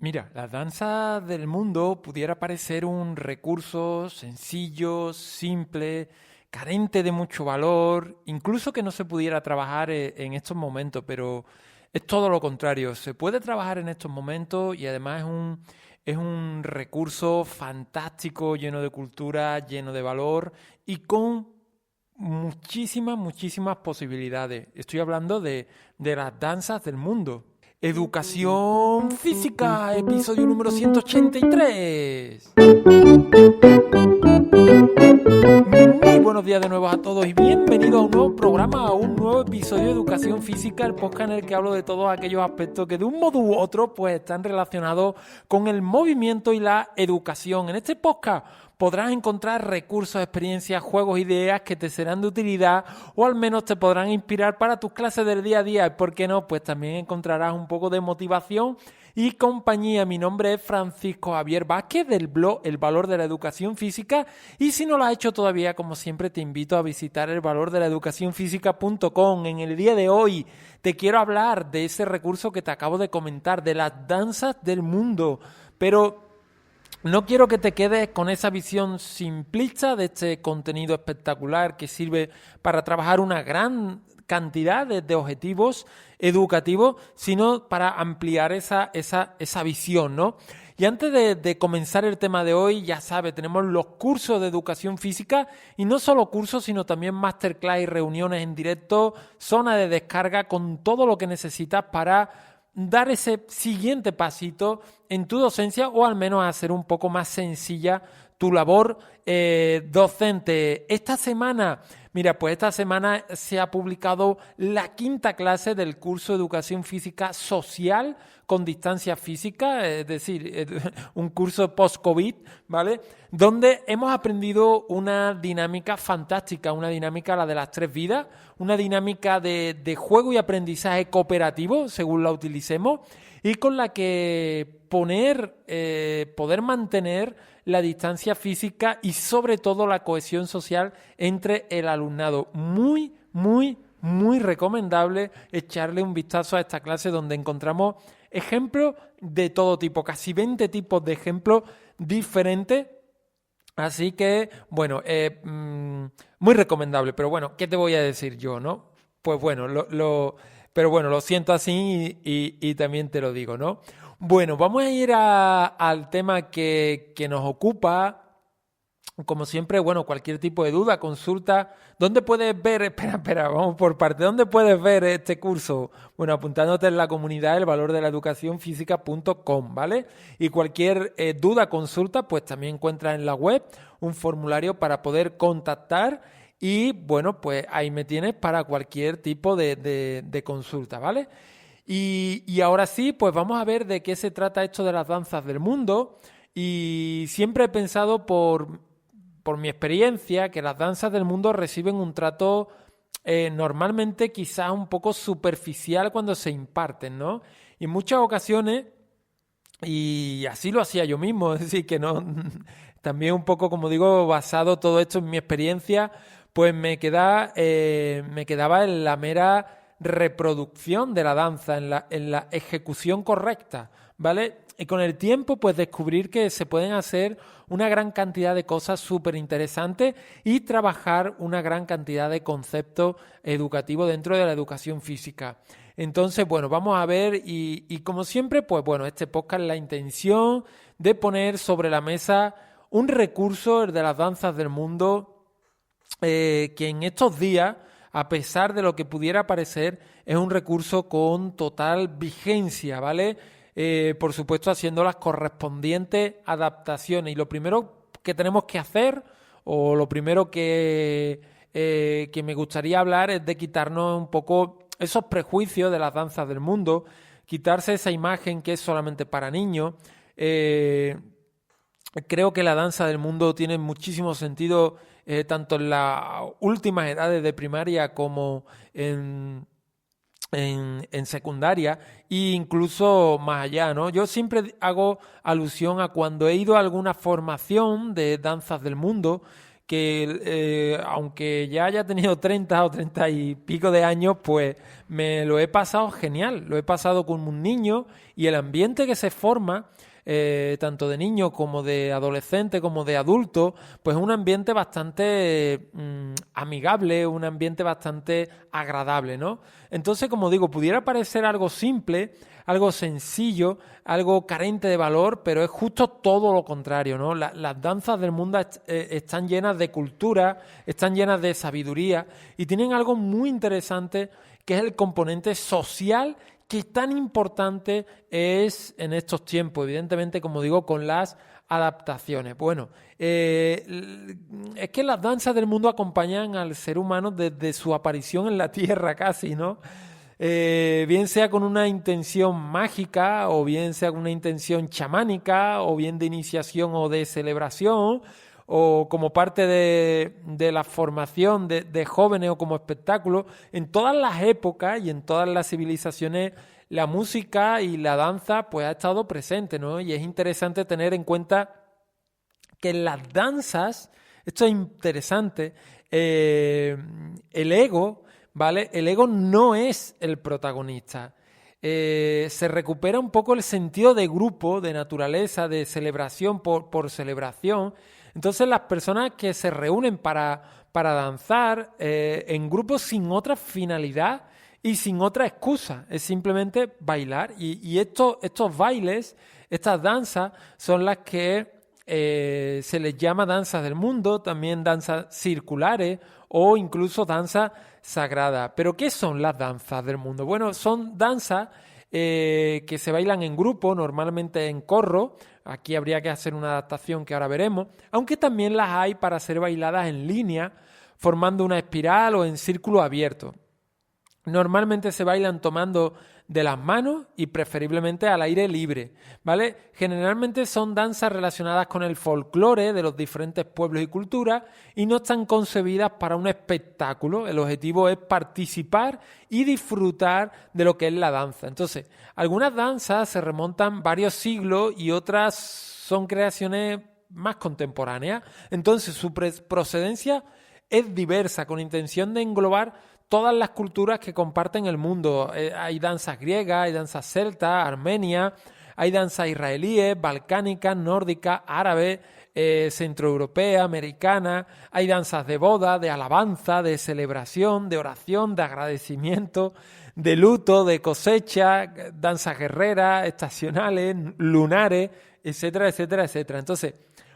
Mira, la danza del mundo pudiera parecer un recurso sencillo, simple, carente de mucho valor, incluso que no se pudiera trabajar en estos momentos, pero es todo lo contrario. Se puede trabajar en estos momentos y además es un recurso fantástico, lleno de cultura, lleno de valor y con muchísimas posibilidades. Estoy hablando de las danzas del mundo. Educación física, episodio número 183. Muy buenos días de nuevo a todos y bienvenidos a un nuevo programa, a un nuevo episodio de Educación Física, el podcast en el que hablo de todos aquellos aspectos que de un modo u otro pues están relacionados con el movimiento y la educación. En este podcast podrás encontrar recursos, experiencias, juegos, ideas que te serán de utilidad o al menos te podrán inspirar para tus clases del día a día. Y por qué no, pues también encontrarás un poco de motivación y compañía. Mi nombre es Francisco Javier Vázquez del blog El Valor de la Educación Física y si no lo has hecho todavía, como siempre te invito a visitar elvalordelaeducacionfísica.com. En el día de hoy te quiero hablar de ese recurso que te acabo de comentar, de las danzas del mundo, pero no quiero que te quedes con esa visión simplista de este contenido espectacular que sirve para trabajar una gran cantidad de objetivos educativos, sino para ampliar esa visión, ¿no? Y antes de comenzar el tema de hoy, ya sabes, tenemos los cursos de educación física y no solo cursos, sino también masterclass y reuniones en directo, zona de descarga con todo lo que necesitas para dar ese siguiente pasito en tu docencia o al menos hacer un poco más sencilla tu labor docente. Esta semana se ha publicado la quinta clase del curso de Educación Física Social con distancia física, es decir, un curso post-COVID, ¿vale? Donde hemos aprendido una dinámica fantástica, una dinámica, la de las 3 vidas, una dinámica de juego y aprendizaje cooperativo, según la utilicemos, y con la que poder mantener la distancia física y sobre todo la cohesión social entre el alumnado. Muy recomendable echarle un vistazo a esta clase donde encontramos ejemplos de todo tipo, casi 20 tipos de ejemplos diferentes. Así que, bueno, muy recomendable. Pero bueno, ¿qué te voy a decir yo, no? Pues bueno, pero bueno, lo siento así y también te lo digo, ¿no? Bueno, vamos a ir al tema que nos ocupa. Como siempre, bueno, cualquier tipo de duda, consulta. ¿Dónde puedes ver? Espera, vamos por parte. ¿Dónde puedes ver este curso? Bueno, apuntándote en la comunidad elvalordelaeducacionfísica.com, ¿vale? Y cualquier duda, consulta, pues también encuentras en la web un formulario para poder contactar y, bueno, pues ahí me tienes para cualquier tipo de consulta, ¿vale? Y ahora sí, pues vamos a ver de qué se trata esto de las danzas del mundo. Y siempre he pensado por mi experiencia, que las danzas del mundo reciben un trato normalmente quizás un poco superficial cuando se imparten, ¿no? Y en muchas ocasiones, y así lo hacía yo mismo, es decir, que no, también un poco, como digo, basado todo esto en mi experiencia, pues me quedaba en la mera reproducción de la danza, en la ejecución correcta, ¿vale? Y con el tiempo, pues descubrir que se pueden hacer una gran cantidad de cosas súper interesantes y trabajar una gran cantidad de conceptos educativos dentro de la educación física. Entonces, bueno, vamos a ver y como siempre, pues bueno, este podcast es la intención de poner sobre la mesa un recurso, el de las danzas del mundo, que en estos días, a pesar de lo que pudiera parecer, es un recurso con total vigencia, ¿vale? Por supuesto, haciendo las correspondientes adaptaciones. Y lo primero que tenemos que hacer, o lo primero que me gustaría hablar, es de quitarnos un poco esos prejuicios de las danzas del mundo, quitarse esa imagen que es solamente para niños. Creo que la danza del mundo tiene muchísimo sentido tanto en las últimas edades de primaria como en secundaria e incluso más allá, ¿no? Yo siempre hago alusión a cuando he ido a alguna formación de danzas del mundo que aunque ya haya tenido 30 o 30 y pico de años, pues me lo he pasado genial. Lo he pasado como un niño y el ambiente que se forma, tanto de niño como de adolescente como de adulto, pues es un ambiente bastante amigable, un ambiente bastante agradable, ¿no? Entonces, como digo, pudiera parecer algo simple, algo sencillo, algo carente de valor, pero es justo todo lo contrario, ¿no? Las danzas del mundo están llenas de cultura, están llenas de sabiduría y tienen algo muy interesante que es el componente social que tan importante es en estos tiempos, evidentemente, como digo, con las adaptaciones. Bueno, es que las danzas del mundo acompañan al ser humano desde su aparición en la Tierra casi, ¿no? Bien sea con una intención mágica, o bien sea con una intención chamánica, o bien de iniciación o de celebración, o como parte de la formación de jóvenes o como espectáculo. En todas las épocas y en todas las civilizaciones la música y la danza pues ha estado presente, ¿no? Y es interesante tener en cuenta que en las danzas, esto es interesante, el ego, ¿vale? El ego no es el protagonista. Se recupera un poco el sentido de grupo, de naturaleza, de celebración por celebración. Entonces las personas que se reúnen para danzar en grupos sin otra finalidad y sin otra excusa, es simplemente bailar. Y estos bailes, estas danzas, son las que se les llama danzas del mundo, también danzas circulares o incluso danzas sagradas. ¿Pero qué son las danzas del mundo? Bueno, son danzas que se bailan en grupo, normalmente en corro. Aquí habría que hacer una adaptación que ahora veremos, aunque también las hay para ser bailadas en línea, formando una espiral o en círculo abierto. Normalmente se bailan tomando de las manos y preferiblemente al aire libre, ¿vale? Generalmente son danzas relacionadas con el folclore de los diferentes pueblos y culturas y no están concebidas para un espectáculo. El objetivo es participar y disfrutar de lo que es la danza. Entonces, algunas danzas se remontan varios siglos y otras son creaciones más contemporáneas. Entonces, su procedencia es diversa, con intención de englobar todas las culturas que comparten el mundo. Hay danzas griegas, hay danzas celtas, armenias, hay danzas israelíes, balcánicas, nórdicas, árabes, centroeuropeas, americanas. Hay danzas de boda, de alabanza, de celebración, de oración, de agradecimiento, de luto, de cosecha, danzas guerreras, estacionales, lunares, etcétera, etcétera, etcétera. Entonces,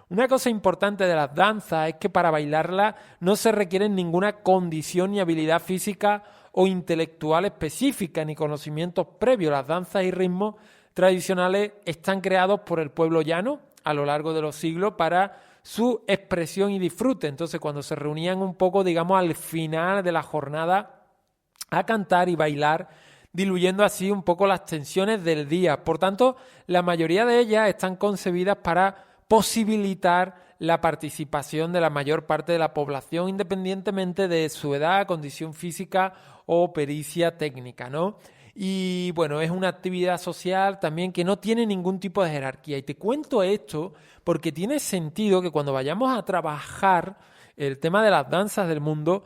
una cosa importante de las danzas es que para bailarlas no se requiere ninguna condición ni habilidad física o intelectual específica, ni conocimientos previos. Las danzas y ritmos tradicionales están creados por el pueblo llano a lo largo de los siglos para su expresión y disfrute. Entonces, cuando se reunían un poco, digamos, al final de la jornada a cantar y bailar, diluyendo así un poco las tensiones del día. Por tanto, la mayoría de ellas están concebidas para posibilitar la participación de la mayor parte de la población independientemente de su edad, condición física o pericia técnica, ¿no? Y bueno, es una actividad social también que no tiene ningún tipo de jerarquía. Y te cuento esto porque tiene sentido que cuando vayamos a trabajar el tema de las danzas del mundo,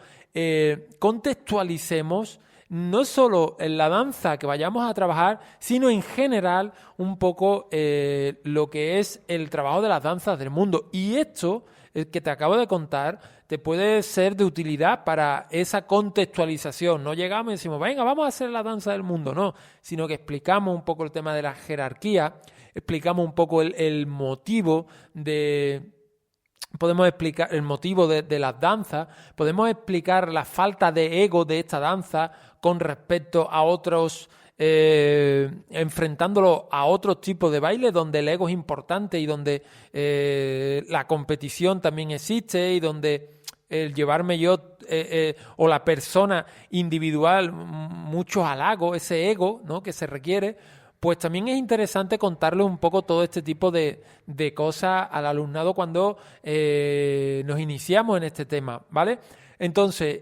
contextualicemos no solo en la danza que vayamos a trabajar, sino en general un poco lo que es el trabajo de las danzas del mundo. Y esto, el que te acabo de contar, te puede ser de utilidad para esa contextualización. No llegamos y decimos, venga, vamos a hacer la danza del mundo, no, sino que explicamos un poco el tema de la jerarquía, explicamos un poco el motivo de... Podemos explicar el motivo de las danzas, podemos explicar la falta de ego de esta danza con respecto a otros, enfrentándolo a otros tipos de baile donde el ego es importante y donde la competición también existe y donde el llevarme yo o la persona individual muchos halagos, ese ego, ¿no?, que se requiere. Pues también es interesante contarle un poco todo este tipo de cosas al alumnado cuando nos iniciamos en este tema, ¿vale? Entonces,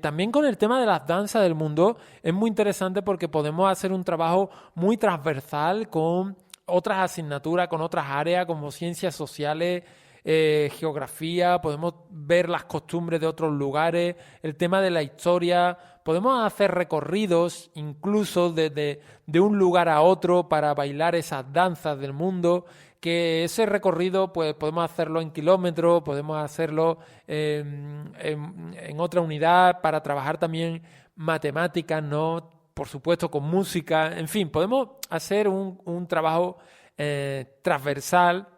también con el tema de las danzas del mundo es muy interesante porque podemos hacer un trabajo muy transversal con otras asignaturas, con otras áreas como ciencias sociales, geografía, podemos ver las costumbres de otros lugares, el tema de la historia, podemos hacer recorridos incluso de un lugar a otro para bailar esas danzas del mundo, que ese recorrido pues podemos hacerlo en kilómetros, podemos hacerlo en otra unidad para trabajar también matemáticas, ¿no? Por supuesto con música, en fin, podemos hacer un trabajo transversal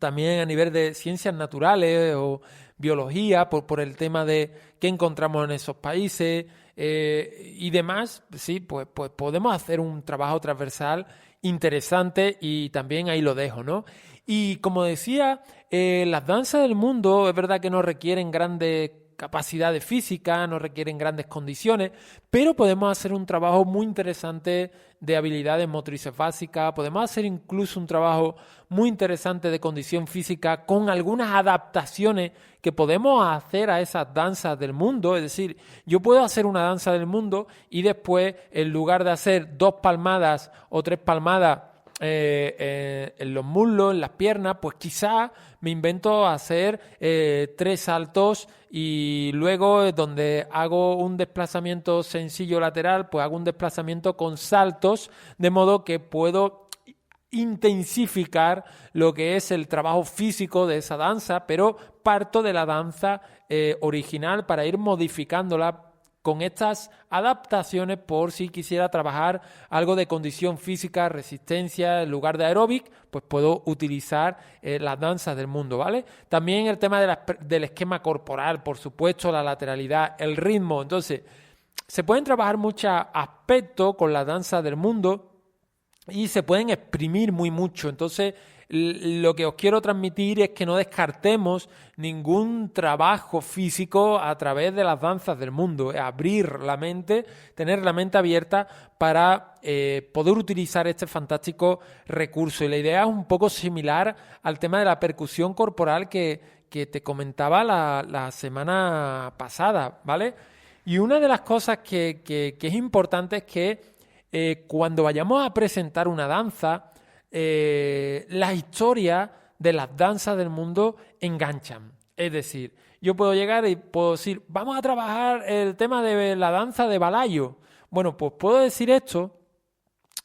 también a nivel de ciencias naturales o biología, por el tema de qué encontramos en esos países y demás, sí, pues podemos hacer un trabajo transversal interesante y también ahí lo dejo, ¿no? Y como decía, las danzas del mundo es verdad que no requieren grandes capacidades físicas, no requieren grandes condiciones, pero podemos hacer un trabajo muy interesante de habilidades motrices básicas, podemos hacer incluso un trabajo muy interesante de condición física con algunas adaptaciones que podemos hacer a esas danzas del mundo. Es decir, yo puedo hacer una danza del mundo y después, en lugar de hacer 2 palmadas o 3 palmadas en los muslos, en las piernas, pues quizá me invento hacer 3 saltos y luego donde hago un desplazamiento sencillo lateral, pues hago un desplazamiento con saltos, de modo que puedo intensificar lo que es el trabajo físico de esa danza, pero parto de la danza original para ir modificándola con estas adaptaciones por si quisiera trabajar algo de condición física, resistencia, en lugar de aeróbic, pues puedo utilizar las danzas del mundo, ¿vale? También el tema del esquema corporal, por supuesto, la lateralidad, el ritmo. Entonces, se pueden trabajar muchos aspectos con la danza del mundo y se pueden exprimir muy mucho. Entonces, lo que os quiero transmitir es que no descartemos ningún trabajo físico a través de las danzas del mundo, abrir la mente, tener la mente abierta para poder utilizar este fantástico recurso. Y la idea es un poco similar al tema de la percusión corporal que te comentaba la semana pasada, ¿vale? Y una de las cosas que es importante es que cuando vayamos a presentar una danza, las historias de las danzas del mundo enganchan. Es decir, yo puedo llegar y puedo decir, vamos a trabajar el tema de la danza de Balayo. Bueno, pues puedo decir esto,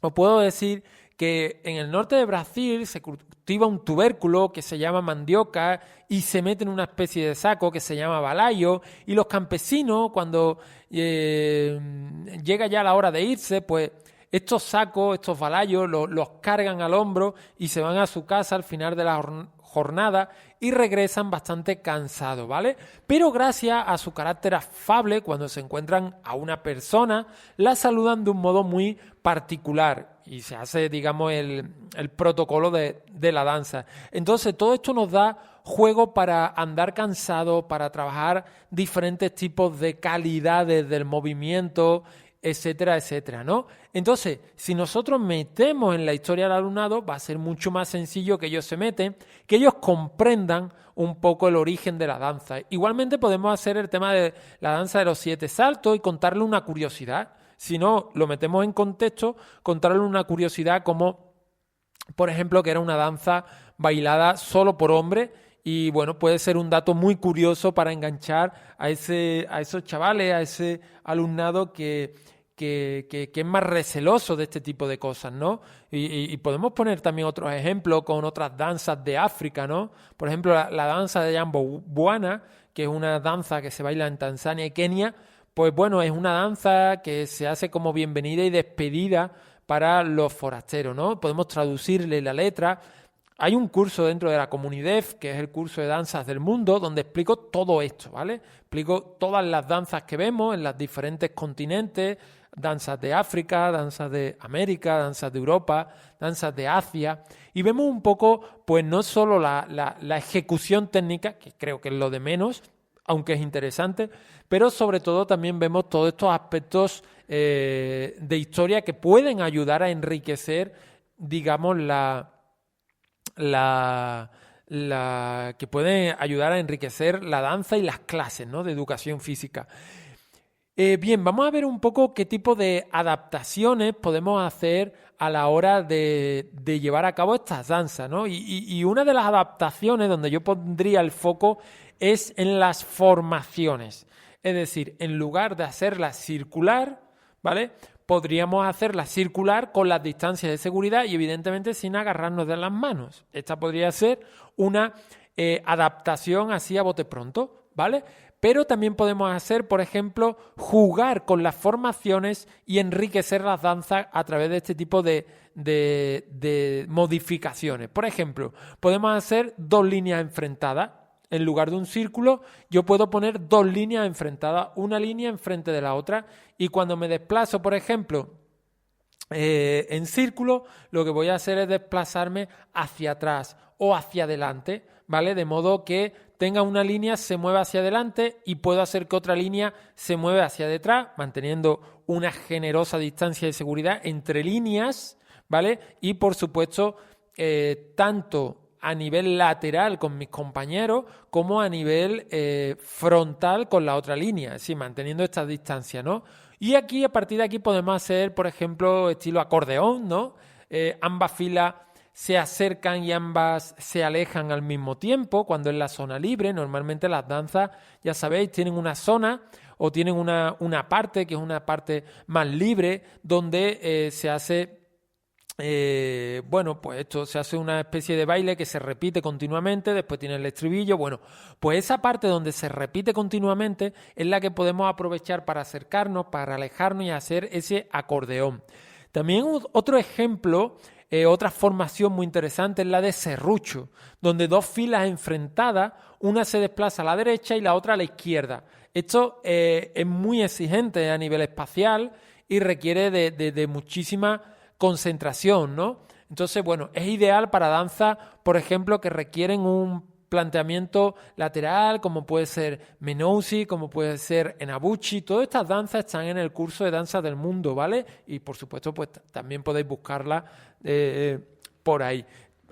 o puedo decir que en el norte de Brasil se cultiva un tubérculo que se llama mandioca y se mete en una especie de saco que se llama balayo, y los campesinos, cuando llega ya la hora de irse, pues estos sacos, estos balayos, los cargan al hombro y se van a su casa al final de la jornada y regresan bastante cansados, ¿vale? Pero gracias a su carácter afable, cuando se encuentran a una persona, la saludan de un modo muy particular y se hace, digamos, el protocolo de la danza. Entonces, todo esto nos da juego para andar cansado, para trabajar diferentes tipos de calidades del movimiento, etcétera, etcétera, ¿no? Entonces, si nosotros metemos en la historia del alumnado, va a ser mucho más sencillo que ellos se meten, que ellos comprendan un poco el origen de la danza. Igualmente podemos hacer el tema de la danza de los 7 saltos y contarle una curiosidad. Si no lo metemos en contexto, contarle una curiosidad como, por ejemplo, que era una danza bailada solo por hombres. Y bueno, puede ser un dato muy curioso para enganchar a esos chavales, a ese alumnado que es más receloso de este tipo de cosas, ¿no? Y podemos poner también otros ejemplos con otras danzas de África, ¿no? Por ejemplo, la danza de Yambo-Bwana, que es una danza que se baila en Tanzania y Kenia, pues bueno, es una danza que se hace como bienvenida y despedida para los forasteros, ¿no? Podemos traducirle la letra. Hay un curso dentro de la Comunidad, que es el curso de danzas del mundo, donde explico todo esto, ¿vale? Explico todas las danzas que vemos en los diferentes continentes, danzas de África, danzas de América, danzas de Europa, danzas de Asia, y vemos un poco, pues no solo la ejecución técnica, que creo que es lo de menos, aunque es interesante, pero sobre todo también vemos todos estos aspectos de historia que pueden ayudar a enriquecer, digamos, que pueden ayudar a enriquecer la danza y las clases, ¿no?, de educación física. Bien, vamos a ver un poco qué tipo de adaptaciones podemos hacer a la hora de llevar a cabo estas danzas, ¿no? Y una de las adaptaciones donde yo pondría el foco es en las formaciones. Es decir, en lugar de hacerla circular, ¿vale? Podríamos hacerla circular con las distancias de seguridad y evidentemente sin agarrarnos de las manos. Esta podría ser una adaptación así a bote pronto, ¿vale? Pero también podemos hacer, por ejemplo, jugar con las formaciones y enriquecer las danzas a través de este tipo de modificaciones. Por ejemplo, podemos hacer 2 líneas enfrentadas. En lugar de un círculo, yo puedo poner 2 líneas enfrentadas, una línea enfrente de la otra, y cuando me desplazo, por ejemplo, en círculo, lo que voy a hacer es desplazarme hacia atrás o hacia adelante, ¿vale? De modo que tenga una línea, se mueva hacia adelante y puedo hacer que otra línea se mueva hacia detrás, manteniendo una generosa distancia de seguridad entre líneas, ¿vale? Y por supuesto, tanto a nivel lateral con mis compañeros como a nivel frontal con la otra línea, es decir, manteniendo esta distancia, ¿no? Y aquí, a partir de aquí, podemos hacer, por ejemplo, estilo acordeón, ¿no? Ambas filas se acercan y ambas se alejan al mismo tiempo, cuando es la zona libre. Normalmente las danzas, ya sabéis, tienen una zona o tienen una parte que es una parte más libre, donde se hace... bueno, pues esto se hace una especie de baile que se repite continuamente, después tiene el estribillo. Bueno, pues esa parte donde se repite continuamente es la que podemos aprovechar para acercarnos, para alejarnos y hacer ese acordeón. También otro ejemplo, otra formación muy interesante es la de serrucho, donde 2 filas enfrentadas, una se desplaza a la derecha y la otra a la izquierda. Esto es muy exigente a nivel espacial y requiere de muchísima concentración, ¿no? Entonces, bueno, es ideal para danzas, por ejemplo, que requieren un planteamiento lateral, como puede ser Menousi, como puede ser Enabuchi. Todas estas danzas están en el curso de Danzas del Mundo, ¿vale? Y, por supuesto, pues también podéis buscarlas por ahí.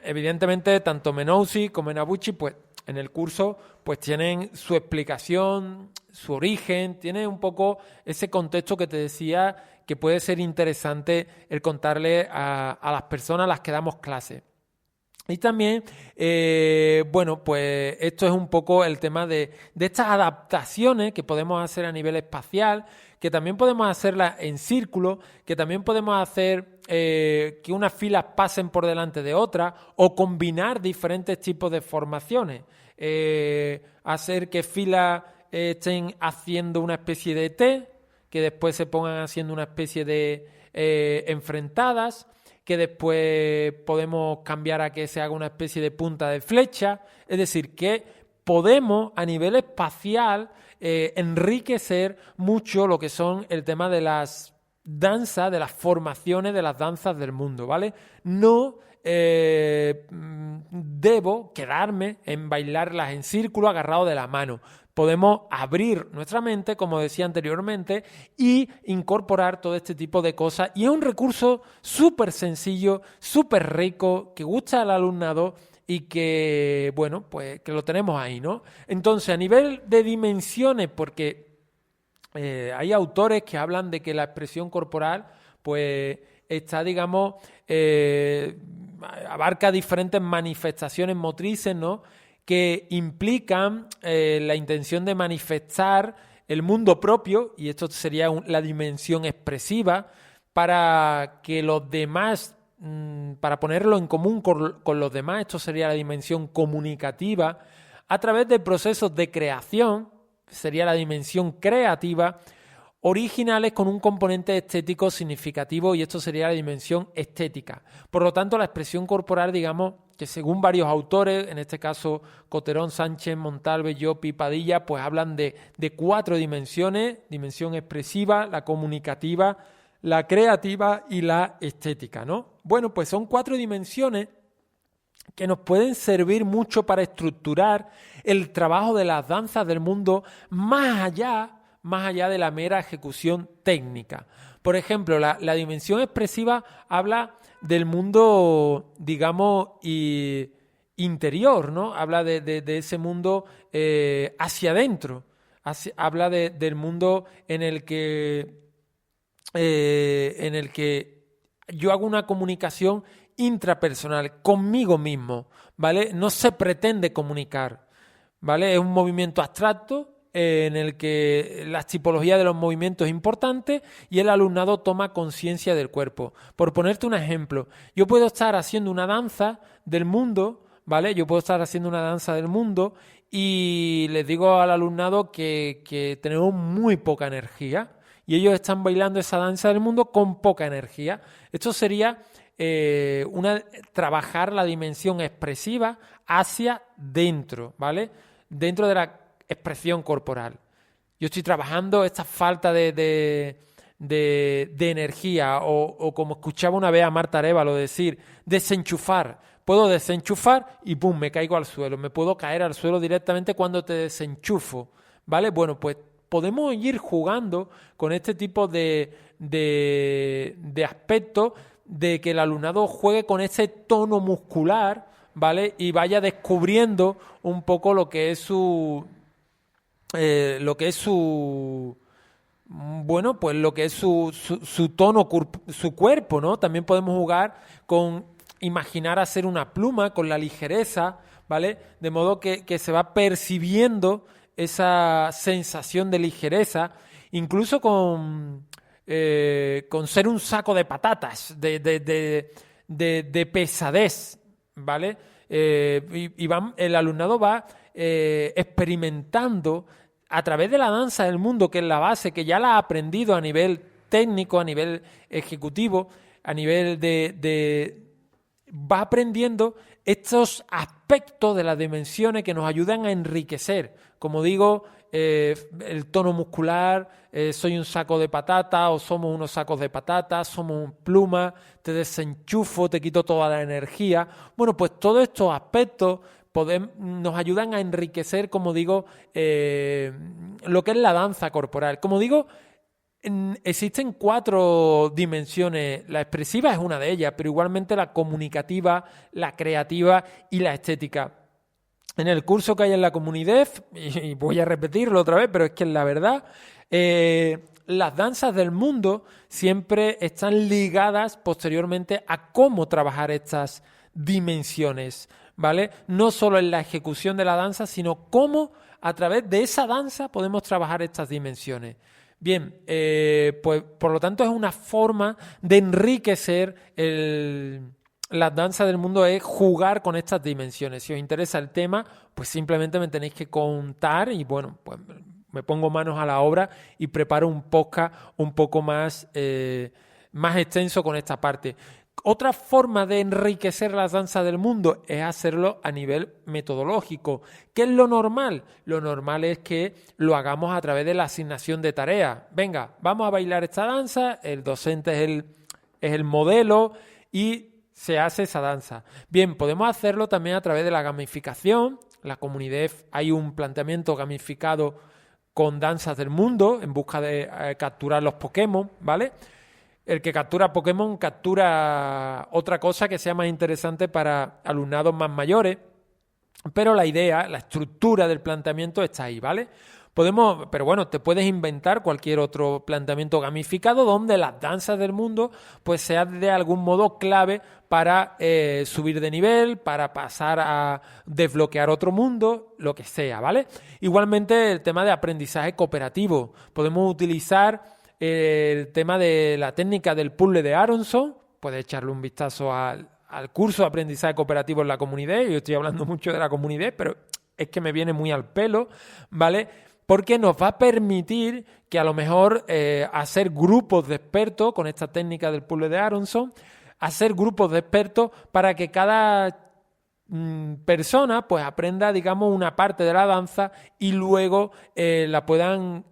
Evidentemente, tanto Menousi como Enabuchi, pues en el curso, pues tienen su explicación, su origen, tiene un poco ese contexto que te decía que puede ser interesante el contarle a las personas a las que damos clase. Y también, bueno, pues esto es un poco el tema de estas adaptaciones que podemos hacer a nivel espacial, que también podemos hacerlas en círculo, que también podemos hacer que unas filas pasen por delante de otras o combinar diferentes tipos de formaciones. Hacer que filas estén haciendo una especie de T, que después se pongan haciendo una especie de enfrentadas, que después podemos cambiar a que se haga una especie de punta de flecha. Es decir, que podemos a nivel espacial enriquecer mucho lo que son el tema de las danzas, de las formaciones de las danzas del mundo, ¿vale? No debo quedarme en bailarlas en círculo agarrado de la mano. Podemos abrir nuestra mente, como decía anteriormente, y incorporar todo este tipo de cosas. Y es un recurso súper sencillo, súper rico, que gusta al alumnado y que, bueno, pues que lo tenemos ahí, ¿no? Entonces, a nivel de dimensiones, porque hay autores que hablan de que la expresión corporal, pues está, digamos, abarca diferentes manifestaciones motrices, ¿no?, que implican la intención de manifestar el mundo propio, y esto sería la dimensión expresiva, para que los demás, para ponerlo en común con los demás, esto sería la dimensión comunicativa, a través de procesos de creación, sería la dimensión creativa, originales con un componente estético significativo, y esto sería la dimensión estética. Por lo tanto, la expresión corporal, digamos, que según varios autores, en este caso Coterón, Sánchez, Montalve, Llopi, Padilla, pues hablan de 4 dimensiones: dimensión expresiva, la comunicativa, la creativa y la estética, ¿no? Bueno, pues son 4 dimensiones que nos pueden servir mucho para estructurar el trabajo de las danzas del mundo más allá de la mera ejecución técnica. Por ejemplo, la dimensión expresiva habla del mundo, digamos, interior, ¿no? Habla de ese mundo hacia adentro, habla del mundo en el que yo hago una comunicación intrapersonal conmigo mismo, ¿vale? No se pretende comunicar, ¿vale? Es un movimiento abstracto en el que la tipología de los movimientos es importante y el alumnado toma conciencia del cuerpo. Por ponerte un ejemplo, yo puedo estar haciendo una danza del mundo, ¿vale? Yo puedo estar haciendo una danza del mundo y les digo al alumnado que tenemos muy poca energía y ellos están bailando esa danza del mundo con poca energía. Esto sería trabajar la dimensión expresiva hacia dentro, ¿vale? Dentro de la expresión corporal. Yo estoy trabajando esta falta de energía o como escuchaba una vez a Marta Arévalo decir, desenchufar. Puedo desenchufar y ¡pum!, me caigo al suelo. Me puedo caer al suelo directamente cuando te desenchufo, ¿vale? Bueno, pues podemos ir jugando con este tipo de aspectos de que el alumnado juegue con ese tono muscular, ¿vale? Y vaya descubriendo un poco lo que es su tono, su cuerpo, ¿no? También podemos jugar con imaginar hacer una pluma con la ligereza, ¿vale? De modo que se va percibiendo esa sensación de ligereza, incluso con ser un saco de patatas, de pesadez, ¿vale? El alumnado va experimentando a través de la danza del mundo, que es la base, que ya la ha aprendido a nivel técnico, a nivel ejecutivo, a nivel va aprendiendo estos aspectos de las dimensiones que nos ayudan a enriquecer. Como digo, el tono muscular, soy un saco de patata o somos unos sacos de patatas, somos un pluma, te desenchufo, te quito toda la energía. Bueno, pues todos estos aspectos nos ayudan a enriquecer, como digo, lo que es la danza corporal. Como digo, existen 4 dimensiones. La expresiva es una de ellas, pero igualmente la comunicativa, la creativa y la estética. En el curso que hay en la Comunidef, y voy a repetirlo otra vez, pero es que es la verdad, las danzas del mundo siempre están ligadas posteriormente a cómo trabajar estas dimensiones, ¿vale? No solo en la ejecución de la danza, sino cómo a través de esa danza podemos trabajar estas dimensiones. Bien, pues por lo tanto es una forma de enriquecer las danzas del mundo, es jugar con estas dimensiones. Si os interesa el tema, pues simplemente me tenéis que contar y bueno, pues me pongo manos a la obra y preparo un podcast un poco más extenso con esta parte. Otra forma de enriquecer las danzas del mundo es hacerlo a nivel metodológico. ¿Qué es lo normal? Lo normal es que lo hagamos a través de la asignación de tareas. Venga, vamos a bailar esta danza, el docente es el modelo y se hace esa danza. Bien, podemos hacerlo también a través de la gamificación. En la Comunidef hay un planteamiento gamificado con danzas del mundo en busca de capturar los Pokémon, ¿vale? El que captura Pokémon captura otra cosa que sea más interesante para alumnados más mayores, pero la idea, la estructura del planteamiento está ahí, ¿vale? Pero bueno, te puedes inventar cualquier otro planteamiento gamificado donde las danzas del mundo pues sean de algún modo clave para subir de nivel, para pasar a desbloquear otro mundo, lo que sea, ¿vale? Igualmente el tema de aprendizaje cooperativo. Podemos utilizar el tema de la técnica del puzzle de Aronson. Puedes echarle un vistazo al curso de aprendizaje cooperativo en la Comunidad. Yo estoy hablando mucho de la Comunidad, pero es que me viene muy al pelo, ¿vale? Porque nos va a permitir que a lo mejor hacer grupos de expertos con esta técnica del puzzle de Aronson, hacer grupos de expertos para que cada persona pues aprenda, digamos, una parte de la danza y luego la puedan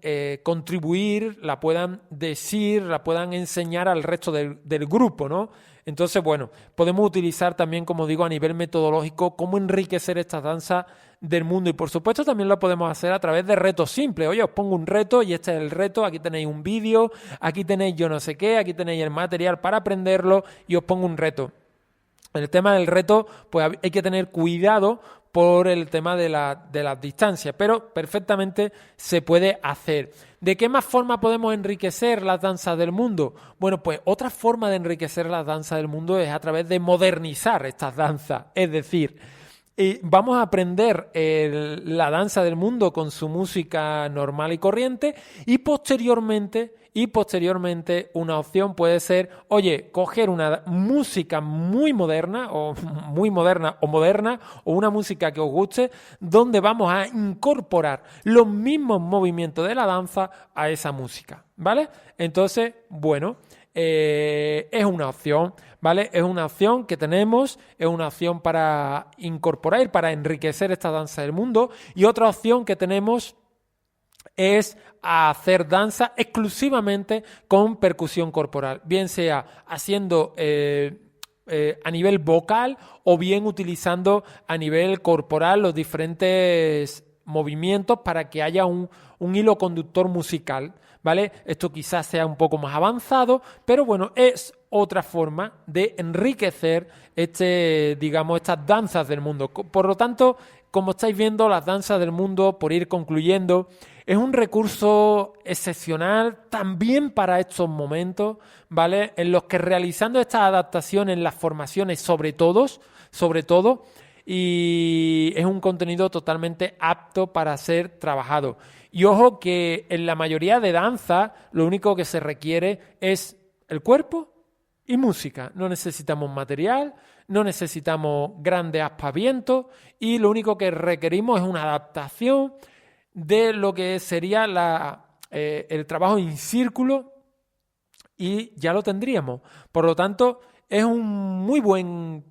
contribuir, la puedan decir, la puedan enseñar al resto del grupo, ¿no? Entonces, bueno, podemos utilizar también, como digo, a nivel metodológico, cómo enriquecer estas danzas del mundo. Y por supuesto también lo podemos hacer a través de retos simples. Oye, os pongo un reto y este es el reto. Aquí tenéis un vídeo, aquí tenéis yo no sé qué, aquí tenéis el material para aprenderlo y os pongo un reto. En el tema del reto, pues hay que tener cuidado por el tema de las distancias, pero perfectamente se puede hacer. ¿De qué más forma podemos enriquecer las danzas del mundo? Bueno, pues otra forma de enriquecer las danzas del mundo es a través de modernizar estas danzas, es decir, vamos a aprender la danza del mundo con su música normal y corriente y posteriormente una opción puede ser, oye, coger una música muy moderna o moderna o una música que os guste donde vamos a incorporar los mismos movimientos de la danza a esa música, ¿vale? Entonces, bueno, es una opción, ¿vale? Es una opción que tenemos, es una opción para incorporar, para enriquecer esta danza del mundo, y otra opción que tenemos es hacer danza exclusivamente con percusión corporal, bien sea haciendo a nivel vocal o bien utilizando a nivel corporal los diferentes movimientos para que haya un hilo conductor musical, ¿vale? Esto quizás sea un poco más avanzado, pero bueno, es otra forma de enriquecer estas danzas del mundo. Por lo tanto, como estáis viendo, las danzas del mundo, por ir concluyendo, es un recurso excepcional también para estos momentos, ¿vale? En los que realizando estas adaptaciones, las formaciones sobre todo, y es un contenido totalmente apto para ser trabajado. Y ojo que en la mayoría de danzas lo único que se requiere es el cuerpo y música. No necesitamos material, no necesitamos grandes aspavientos y lo único que requerimos es una adaptación de lo que sería el trabajo en círculo y ya lo tendríamos. Por lo tanto, es un muy buen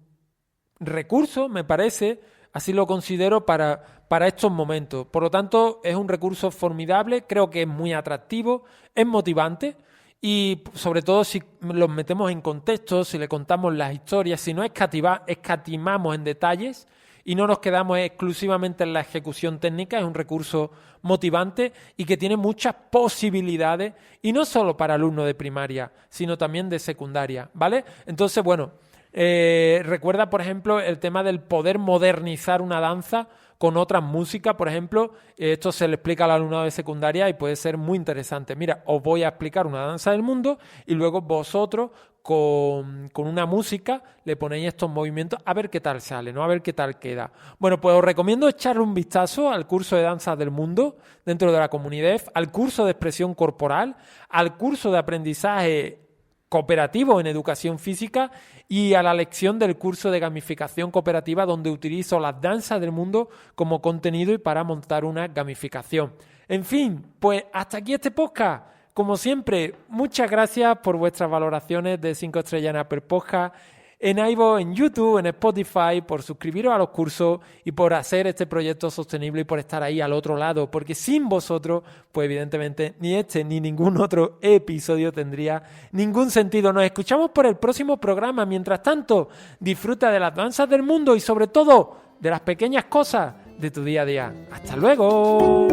recurso, me parece, así lo considero para estos momentos. Por lo tanto, es un recurso formidable, creo que es muy atractivo, es motivante y sobre todo si los metemos en contexto, si le contamos las historias, si no escatimamos en detalles y no nos quedamos exclusivamente en la ejecución técnica, es un recurso motivante y que tiene muchas posibilidades y no solo para alumnos de primaria, sino también de secundaria, ¿vale? Entonces, bueno, recuerda, por ejemplo, el tema del poder modernizar una danza con otras músicas, por ejemplo, esto se le explica al alumnado de secundaria y puede ser muy interesante. Mira, os voy a explicar una danza del mundo y luego vosotros con una música le ponéis estos movimientos a ver qué tal sale, ¿no? A ver qué tal queda. Bueno, pues os recomiendo echarle un vistazo al curso de danzas del mundo dentro de la comunidad, al curso de expresión corporal, al curso de aprendizaje cooperativo en educación física y a la lección del curso de gamificación cooperativa donde utilizo las danzas del mundo como contenido y para montar una gamificación. En fin, pues hasta aquí este podcast. Como siempre, muchas gracias por vuestras valoraciones de 5 estrellas en Apple Podcast, en iVoox, en YouTube, en Spotify, por suscribiros a los cursos y por hacer este proyecto sostenible y por estar ahí al otro lado, porque sin vosotros, pues evidentemente ni este ni ningún otro episodio tendría ningún sentido. Nos escuchamos por el próximo programa. Mientras tanto, disfruta de las danzas del mundo y sobre todo de las pequeñas cosas de tu día a día. ¡Hasta luego!